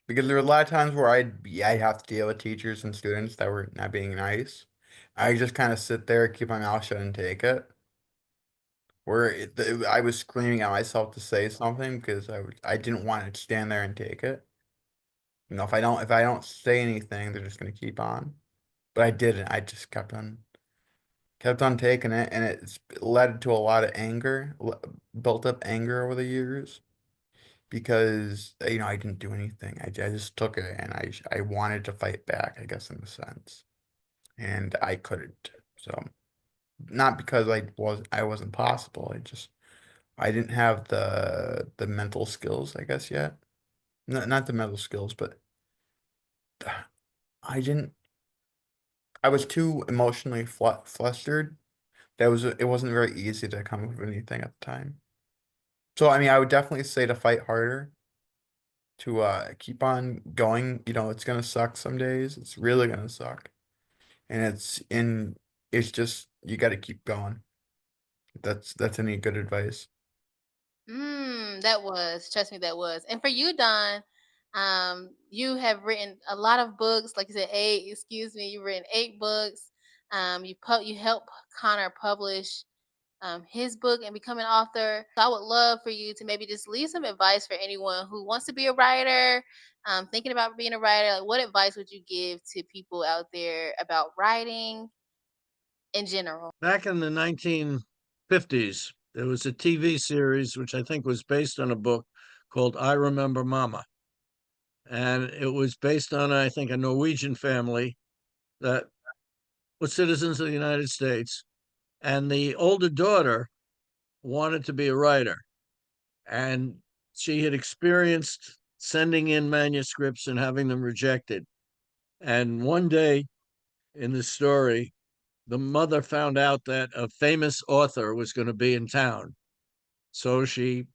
Because there were a lot of times where I'd have to deal with teachers and students that were not being nice. I just kind of sit there, keep my mouth shut, and take it. I was screaming at myself to say something because I didn't want to stand there and take it. If I don't say anything, they're just gonna keep on. But I didn't. I just kept on taking it, and it's led to a lot of anger, built up anger over the years because I didn't do anything. I just took it, and I wanted to fight back, I guess, in a sense, and I couldn't. So not because I wasn't possible. I didn't have the mental skills, I guess, yet. Not the mental skills, but I didn't. I was too emotionally flustered. It wasn't very easy to come up with anything at the time. So I mean, I would definitely say to fight harder, to keep on going. It's gonna suck some days. It's really gonna suck, and it's just you got to keep going. That's any good advice. Trust me, that was. And for you, Don, You have written a lot of books, like you said, eight. Excuse me, you've written 8 books. You help Connor publish his book and become an author. So I would love for you to maybe just leave some advice for anyone who wants to be a writer, thinking about being a writer. Like, what advice would you give to people out there about writing in general? Back in the 1950s, there was a TV series which I think was based on a book called I Remember Mama. And it was based on, I think, a Norwegian family that was citizens of the United States. And the older daughter wanted to be a writer. And she had experienced sending in manuscripts and having them rejected. And one day in the story, the mother found out that a famous author was going to be in town. So she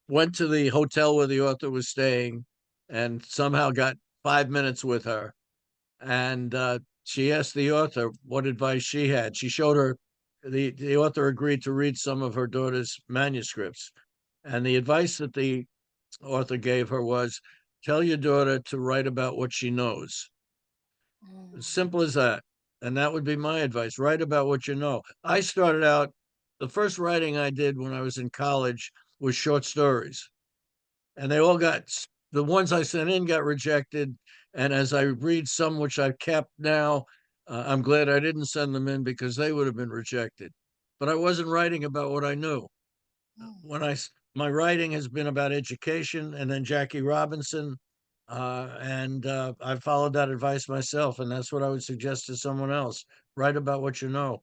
went to the hotel where the author was staying and somehow got 5 minutes with her. And she asked the author what advice she had. She showed her, the author agreed to read some of her daughter's manuscripts. And the advice that the author gave her was tell your daughter to write about what she knows. As Mm. simple as that. And that would be my advice. Write about what you know. I started out, the first writing I did when I was in college was short stories. And they all got, the ones I sent in got rejected. And as I read some which I've kept now, I'm glad I didn't send them in because they would have been rejected. But I wasn't writing about what I knew. Mm. When I My writing has been about education, and then Jackie Robinson, and I followed that advice myself, and that's what I would suggest to someone else: write about what you know.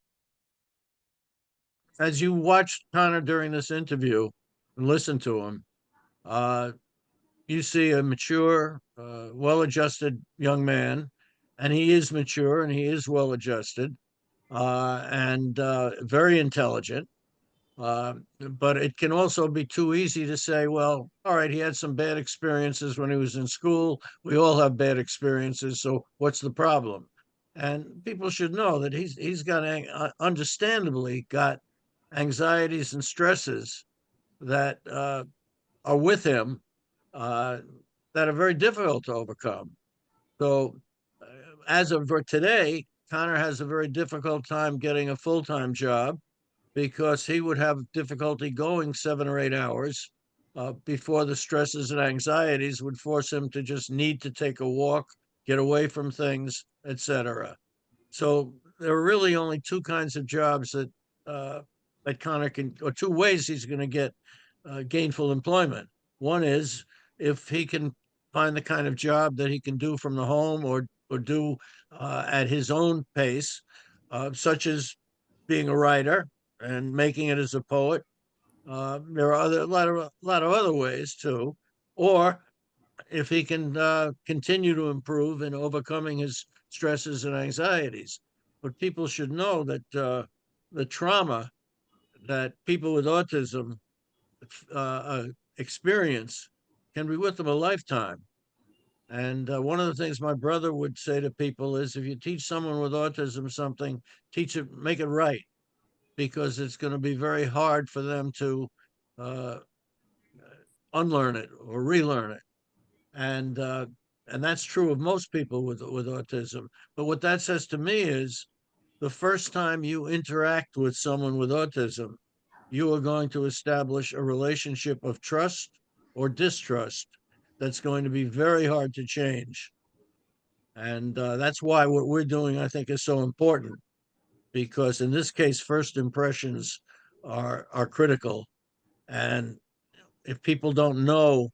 As you watched Connor during this interview and listen to him, uh, you see a mature, well-adjusted young man, and he is mature and he is well-adjusted, and very intelligent. But it can also be too easy to say, well, all right, he had some bad experiences when he was in school. We all have bad experiences. So what's the problem? And people should know that he's got understandably got anxieties and stresses that are with him uh, that are very difficult to overcome. So uh, as of today, Connor has a very difficult time getting a full-time job because he would have difficulty going 7 or 8 hours before the stresses and anxieties would force him to just need to take a walk, get away from things, etc. So there are really only two kinds of jobs uh, that Connor can, or two ways he's going to get gainful employment. One is if he can find the kind of job that he can do from the home or do at his own pace, such as being a writer and making it as a poet. There are a lot of other ways too, or if he can continue to improve in overcoming his stresses and anxieties. But people should know that the trauma that people with autism experience can be with them a lifetime. And one of the things my brother would say to people is if you teach someone with autism something, teach it, make it right, because it's going to be very hard for them to uh, unlearn it or relearn it. And and that's true of most people with autism. But what that says to me is the first time you interact with someone with autism, you are going to establish a relationship of trust or distrust that's going to be very hard to change. And that's why what we're doing, I think, is so important because in this case, first impressions are critical. And if people don't know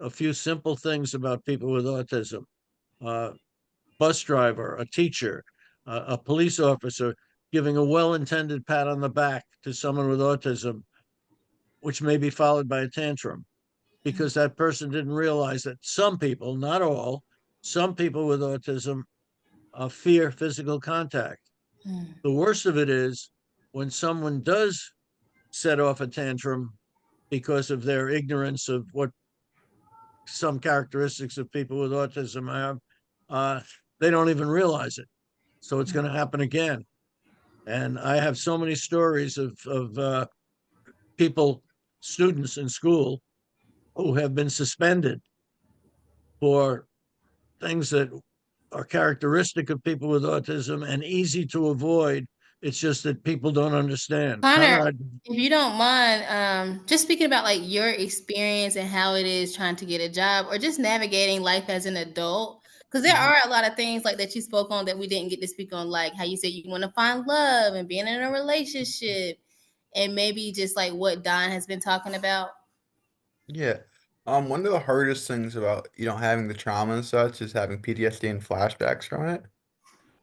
a few simple things about people with autism, uh, bus driver, a teacher, a police officer giving a well-intended pat on the back to someone with autism, which may be followed by a tantrum because that person didn't realize that some people, not all, some people with autism fear physical contact. Mm. The worst of it is when someone does set off a tantrum because of their ignorance of what some characteristics of people with autism have, uh, they don't even realize it. So it's going to happen again. And I have so many stories of people, students in school who have been suspended for things that are characteristic of people with autism and easy to avoid. It's just that people don't understand. Connor, Conrad, if you don't mind, just speaking about like your experience and how it is trying to get a job or just navigating life as an adult. Because there mhm. are a lot of things like that you spoke on that we didn't get to speak on, like how you said you want to find love and being in a relationship, and maybe just like what Don has been talking about. Yeah. One of the hardest things about, having the trauma and such is having PTSD and flashbacks from it.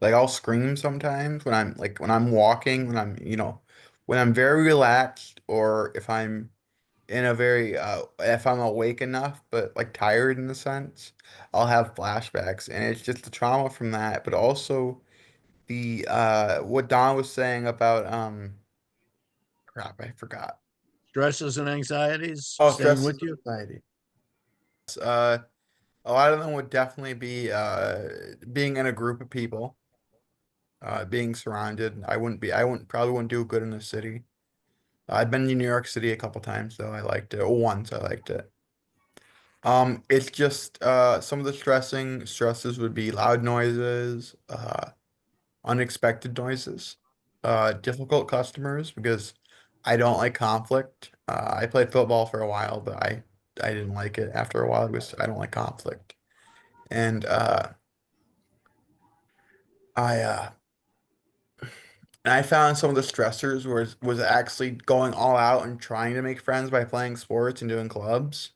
Like I'll scream sometimes when I'm walking, when I'm very relaxed or if I'm awake enough but like tired in the sense, I'll have flashbacks and it's just the trauma from that, but also the what Don was saying about crap, I forgot. Stresses and anxieties Oh, staying stress with and you. anxiety. Uh, a lot of them would definitely be being in a group of people, being surrounded. I wouldn't probably wouldn't do good in the city. I've been to New York City a couple times though. I liked it. Or once I liked it. It's just some of the stresses would be loud noises, unexpected noises, difficult customers because I don't like conflict. I played football for a while, but I didn't like it after a while because I don't like conflict. And I I found some of the stressors was actually going all out and trying to make friends by playing sports and doing clubs.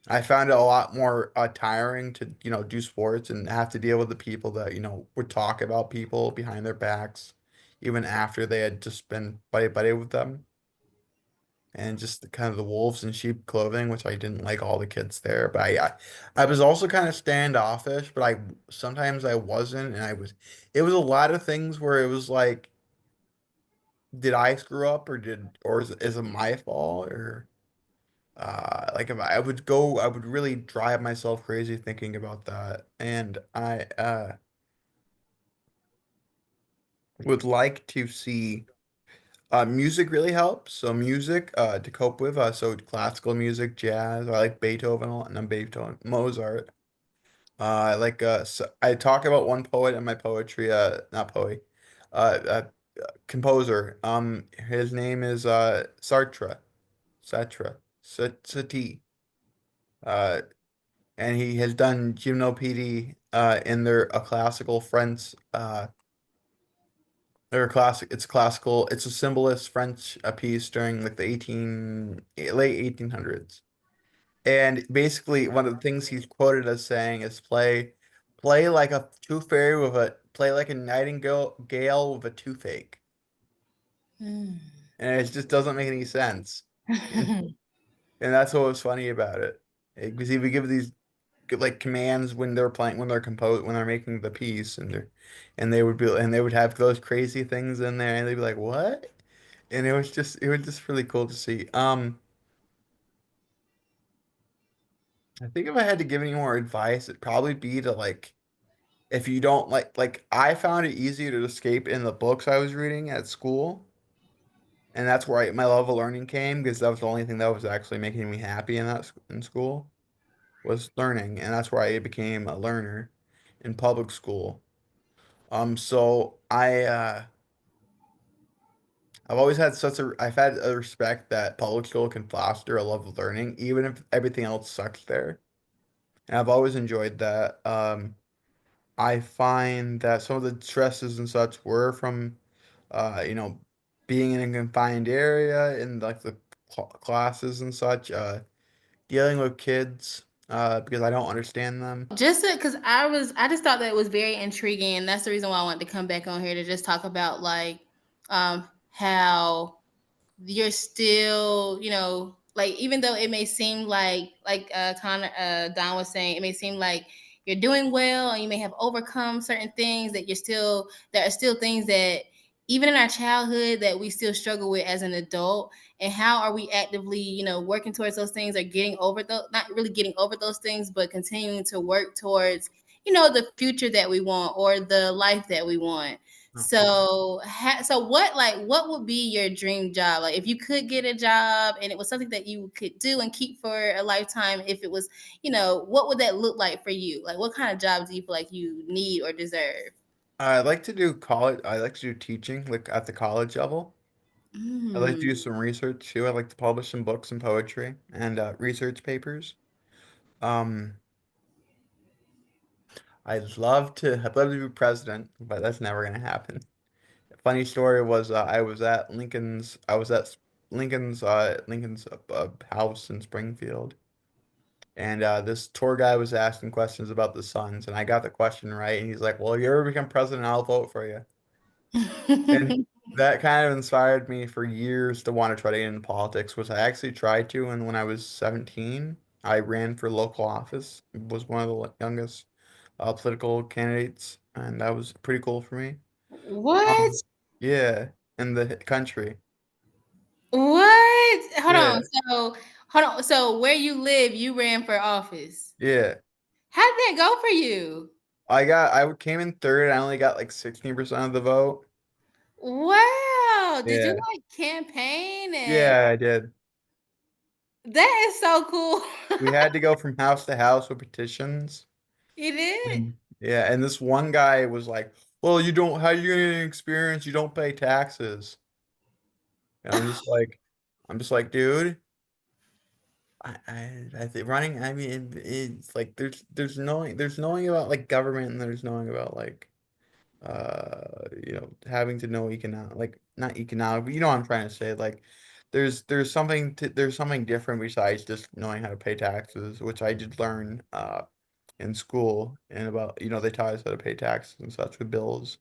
I found it a lot more tiring to, do sports and have to deal with the people that, would talk about people behind their backs, even after they had just been buddy with them. And just kind of the wolves in sheep clothing, which I didn't like all the kids there. But I was also kind of standoffish, but sometimes I wasn't, and it was a lot of things where it was like, did I screw up is it my fault or like if I would really drive myself crazy thinking about that. And I would like to see music really helps. So music to cope with so classical music, jazz. I like Beethoven a lot, and I'm Beethoven, Mozart. I talk about one poet in my poetry, not poet, uh composer. His name is Satie. Uh, and he has done gymnopédie in their a classical French they're classic it's classical it's a symbolist French piece during like the late 1800s. And basically one of the things he's quoted as saying is play like a tooth fairy play like a nightingale gale with a toothache. Mm. And it just doesn't make any sense. And and that's what was funny about it. Because he would give these like commands when they're playing when they're making the piece and they would have those crazy things in there and they'd be like what, and it was just really cool to see. I think if I had to give any more advice it'd probably be to like if you don't like I found it easier to escape in the books I was reading at school, and that's where my love of learning came because that was the only thing that was actually making me happy in school was learning, and that's why I became a learner in public school. So I've had a respect that public school can foster a love of learning, even if everything else sucks there. And I've always enjoyed that. I find that some of the stresses and such were from, you know, being in a confined area in like the classes and such, dealing with kids, because I don't understand them. Just because I just thought that it was very intriguing, and that's the reason why I wanted to come back on here to just talk about like how you're still, like even though it may seem like Connor Don was saying, it may seem like you're doing well and you may have overcome certain things that there are still things that even in our childhood that we still struggle with as an adult. And how are we actively, working towards those things or getting over those, not really getting over those things, but continuing to work towards, the future that we want or the life that we want. So what would be your dream job? Like if you could get a job and it was something that you could do and keep for a lifetime, if it was, what would that look like for you? Like what kind of job do you feel like you need or deserve? I like to do college. I like to do teaching, like at the college level. I like to Mm. do some research too. I like to publish some books and poetry and research papers. Um, I'd love to be president, but that's never gonna happen. Funny story was I was at Lincoln's house in Springfield, and this tour guy was asking questions about the Suns, and I got the question right, and he's like, "Well, if you ever become president, I'll vote for you." And that kind of inspired me for years to want to try to get into politics, which I actually tried to. And when I was 17, I ran for local office, was one of the youngest political candidates, and that was pretty cool for me. What? Yeah, in the country. What? Hold Yeah, on. Hold on. So where you live, you ran for office. yeah. How did that go for you? I came in third. I only got like 16% of the vote. Wow. Did you Yeah, like campaign and yeah, I did. that is so cool. We had to go from house to house with petitions. You did? Yeah, and this one guy was like, "Well, you don't. How you gonna get experience? You don't pay taxes." And I'm just like, dude. I think running. I mean, it's like there's knowing about like government, and there's knowing about like having to know economic, like not economic, but you know what I'm trying to say. Like, there's something different besides just knowing how to pay taxes, which I did learn in school, and about they taught us how to pay taxes and such with bills.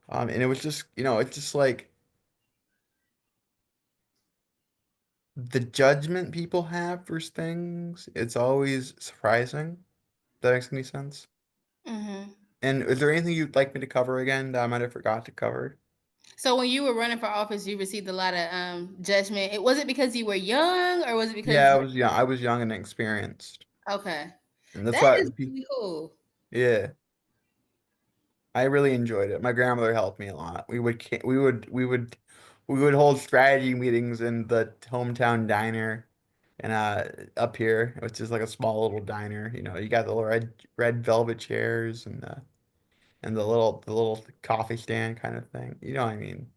And it was just it's just like the judgment people have for things. It's always surprising. If that makes any sense. Hmm. And is there anything you'd like me to cover again that I might have forgot to cover? So when you were running for office, you received a lot of judgment. Was it because you were young, or was it because Yeah, you? I was young and inexperienced. Okay, And that's that why, is really cool. yeah, I really enjoyed it. My grandmother helped me a lot. We would hold strategy meetings in the hometown diner and up here, which is like a small little diner. You got the little red velvet chairs and the little coffee stand kind of thing. You know what I mean?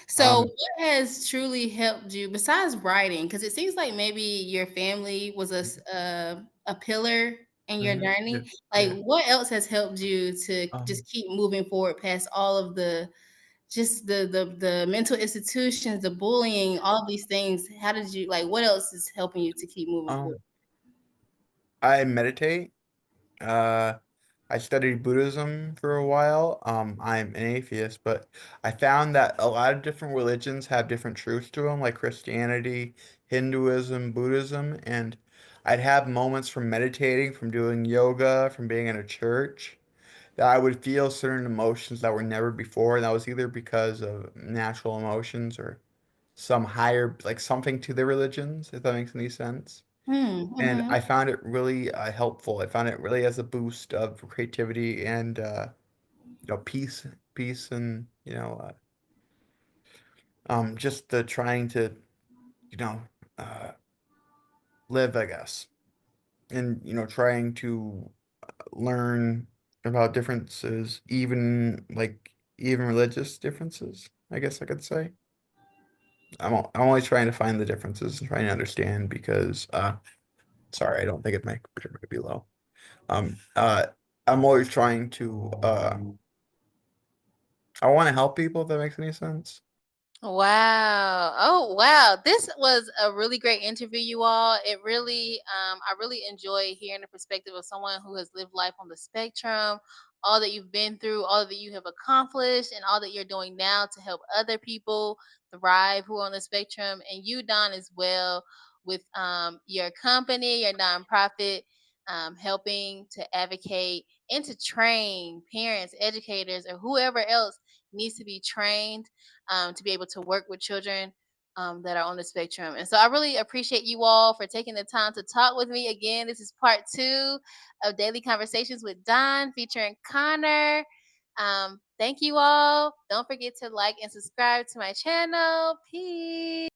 So, Um, what has truly helped you besides writing? Because it seems like maybe your family was a pillar in your yeah, journey. Like, yeah. what else has helped you to Um, just keep moving forward past all of the just the mental institutions, the bullying, all of these things? How did you like? What else is helping you to keep moving forward? um, I meditate. Uh, I studied Buddhism for a while. I'm an atheist, but I found that a lot of different religions have different truths to them, like Christianity, Hinduism, Buddhism, and I'd have moments from meditating, from doing yoga, from being in a church, that I would feel certain emotions that were never before, and that was either because of natural emotions or some higher, like something to the religions, if that makes any sense. And Mm-hmm. I found it really helpful. I found it really as a boost of creativity and peace, and just the trying to you know uh, live, I guess, and trying to learn about differences, even religious differences. I guess I could say I'm always trying to find the differences and trying to understand because sorry, I don't think it might be low. Um, uh, I'm always trying to I want to help people if that makes any sense. Wow. Oh, wow. This was a really great interview, you all. I really enjoy hearing the perspective of someone who has lived life on the spectrum, all that you've been through, all that you have accomplished, and all that you're doing now to help other people thrive who are on the spectrum. And you, Don, as well, with your company, your nonprofit, helping to advocate and to train parents, educators, or whoever else needs to be trained to be able to work with children that are on the spectrum. And so I really appreciate you all for taking the time to talk with me again. This is part two of Daily Conversations with Don featuring Connor. Thank you all. Don't forget to like and subscribe to my channel. Peace.